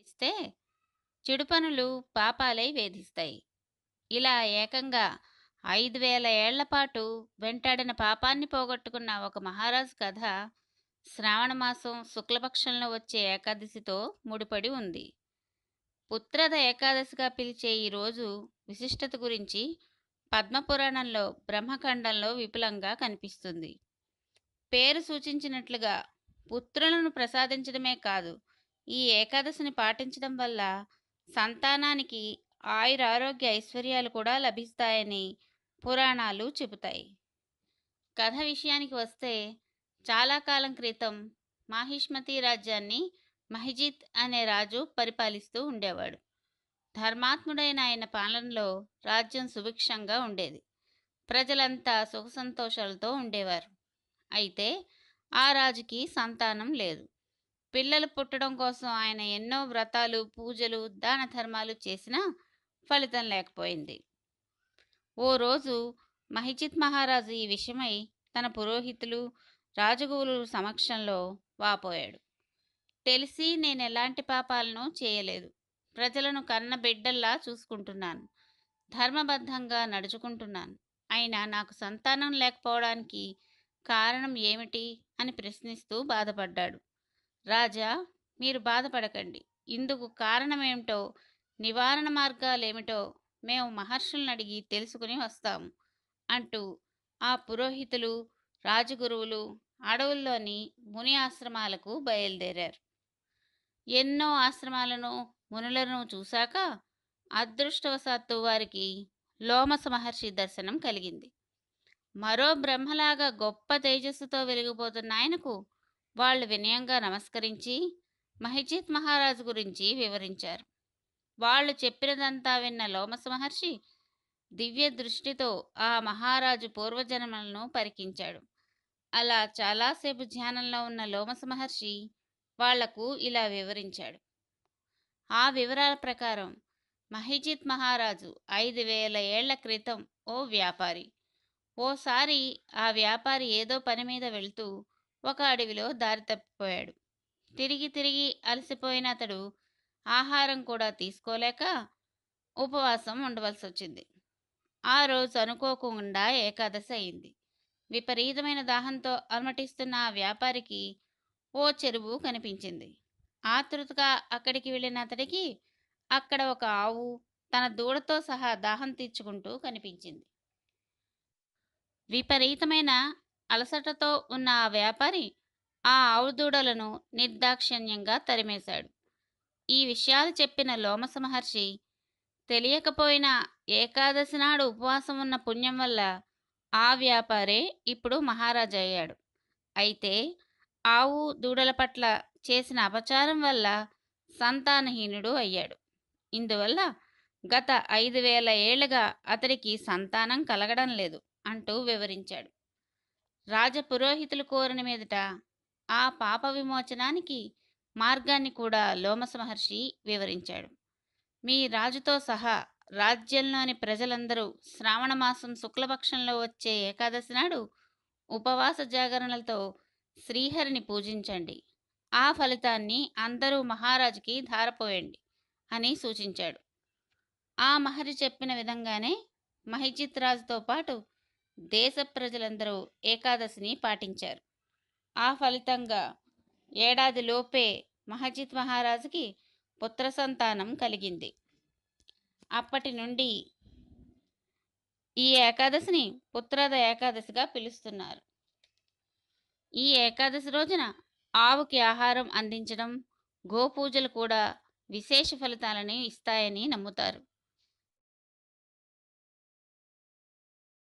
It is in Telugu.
ఇస్తే చెడు పనులు పాపాలై వేధిస్తాయి. ఇలా ఏకంగా 5,000 ఏళ్ల పాటు వెంటాడిన పాపాన్ని పోగొట్టుకున్న ఒక మహారాజు కథ శ్రావణ మాసం శుక్లపక్షంలో వచ్చే ఏకాదశితో ముడిపడి ఉంది. పుత్రద ఏకాదశిగా పిలిచే ఈ రోజు విశిష్టత గురించి పద్మపురాణంలో బ్రహ్మఖండంలో విపులంగా కనిపిస్తుంది. పేరు సూచించినట్లుగా పుత్రులను ప్రసాదించడమే కాదు, ఈ ఏకాదశిని పాటించడం వల్ల సంతానానికి ఆయురారోగ్య ఐశ్వర్యాలు కూడా లభిస్తాయని పురాణాలు చెబుతాయి. కథ విషయానికి వస్తే, చాలా కాలం క్రితం మాహిష్మతి రాజ్యాన్ని మహిజిత్ అనే రాజు పరిపాలిస్తూ ఉండేవాడు. ధర్మాత్ముడైన ఆయన పాలనలో రాజ్యం సుభిక్షంగా ఉండేది. ప్రజలంతా సుఖ సంతోషాలతో ఉండేవారు. అయితే ఆ రాజుకి సంతానం లేదు. పిల్లలు పుట్టడం కోసం ఆయన ఎన్నో వ్రతాలు, పూజలు, దాన ధర్మాలు చేసినా ఫలితం లేకపోయింది. ఓ రోజు మహిజిత్ మహారాజు ఈ విషయమై తన పురోహితులు, రాజగురువుల సమక్షంలో వాపోయాడు. తెలిసి నేనెలాంటి పాపాలను చేయలేదు. ప్రజలను కన్న బిడ్డల్లా చూసుకుంటున్నాను. ధర్మబద్ధంగా నడుచుకుంటున్నాను. అయినా నాకు సంతానం లేకపోవడానికి కారణం ఏమిటి అని ప్రశ్నిస్తూ బాధపడ్డాడు. రాజా, మీరు బాధపడకండి. ఇందుకు కారణమేమిటో, నివారణ మార్గాలేమిటో మేము మహర్షులను అడిగి తెలుసుకుని వస్తాము అంటూ ఆ పురోహితులు, రాజగురువులు అడవుల్లోని ముని ఆశ్రమాలకు బయలుదేరారు. ఎన్నో ఆశ్రమాలను, మునులను చూశాక అదృష్టవశాత్తు వారికి లోమస మహర్షి దర్శనం కలిగింది. మరో బ్రహ్మలాగా గొప్ప తేజస్సుతో వెలిగిపోతున్న ఆయనకు వాళ్ళు వినయంగా నమస్కరించి మహిజిత్ మహారాజు గురించి వివరించారు. వాళ్ళు చెప్పినదంతా విన్న లోమస మహర్షి దివ్య దృష్టితో ఆ మహారాజు పూర్వజన్మలను పరికించాడు. అలా చాలాసేపు ధ్యానంలో ఉన్న లోమస మహర్షి వాళ్లకు ఇలా వివరించాడు. ఆ వివరాల ప్రకారం మహిజిత్ మహారాజు 5,000 ఏళ్ల క్రితం ఓ వ్యాపారి. ఓసారి ఆ వ్యాపారి ఏదో పని మీద వెళ్తూ ఒక అడవిలో దారి తప్పిపోయాడు. తిరిగి తిరిగి అలసిపోయిన అతడు ఆహారం కూడా తీసుకోలేక ఉపవాసం ఉండవలసి వచ్చింది. ఆ రోజు అనుకోకుండా ఏకాదశి అయింది. విపరీతమైన దాహంతో అలమటిస్తున్న ఆ వ్యాపారికి ఓ చెరువు కనిపించింది. ఆతృతగా అక్కడికి వెళ్ళిన అతడికి అక్కడ ఒక ఆవు తన దూడతో సహా దాహం తీర్చుకుంటూ కనిపించింది. విపరీతమైన అలసటతో ఉన్న ఆ వ్యాపారి ఆ ఆవు దూడలను నిర్దాక్షిణ్యంగా తరిమేశాడు. ఈ విషయాలు చెప్పిన లోమస మహర్షి, తెలియకపోయినా ఏకాదశి నాడు ఉపవాసం ఉన్న పుణ్యం వల్ల ఆ వ్యాపారే ఇప్పుడు మహారాజయ్యాడు. అయితే ఆవు దూడల పట్ల చేసిన అపచారం వల్ల సంతానహీనుడు అయ్యాడు. ఇందువల్ల గత 5,000 ఏళ్లుగా అతడికి సంతానం కలగడం లేదు అంటూ వివరించాడు. రాజపురోహితులు కోరిన మీదట ఆ పాప విమోచనానికి మార్గాన్ని కూడా లోమస మహర్షి వివరించాడు. మీ రాజుతో సహా రాజ్యంలోని ప్రజలందరూ శ్రావణమాసం శుక్లపక్షంలో వచ్చే ఏకాదశి నాడు ఉపవాస జాగరణలతో శ్రీహరిని పూజించండి. ఆ ఫలితాన్ని అందరూ మహారాజుకి ధారపోయండి అని సూచించాడు. ఆ మహర్షి చెప్పిన విధంగానే మహిజిత్ రాజుతో పాటు దేశ ప్రజలందరూ ఏకాదశిని పాటించారు. ఆ ఫలితంగా ఏడాదిలోపే మహిజిత్ మహారాజుకి పుత్ర సంతానం కలిగింది. అప్పటి నుండి ఈ ఏకాదశిని పుత్రద ఏకాదశిగా పిలుస్తున్నారు. ఈ ఏకాదశి రోజున ఆవుకి ఆహారం అందించడం, గోపూజలు కూడా విశేష ఫలితాలని ఇస్తాయని నమ్ముతారు.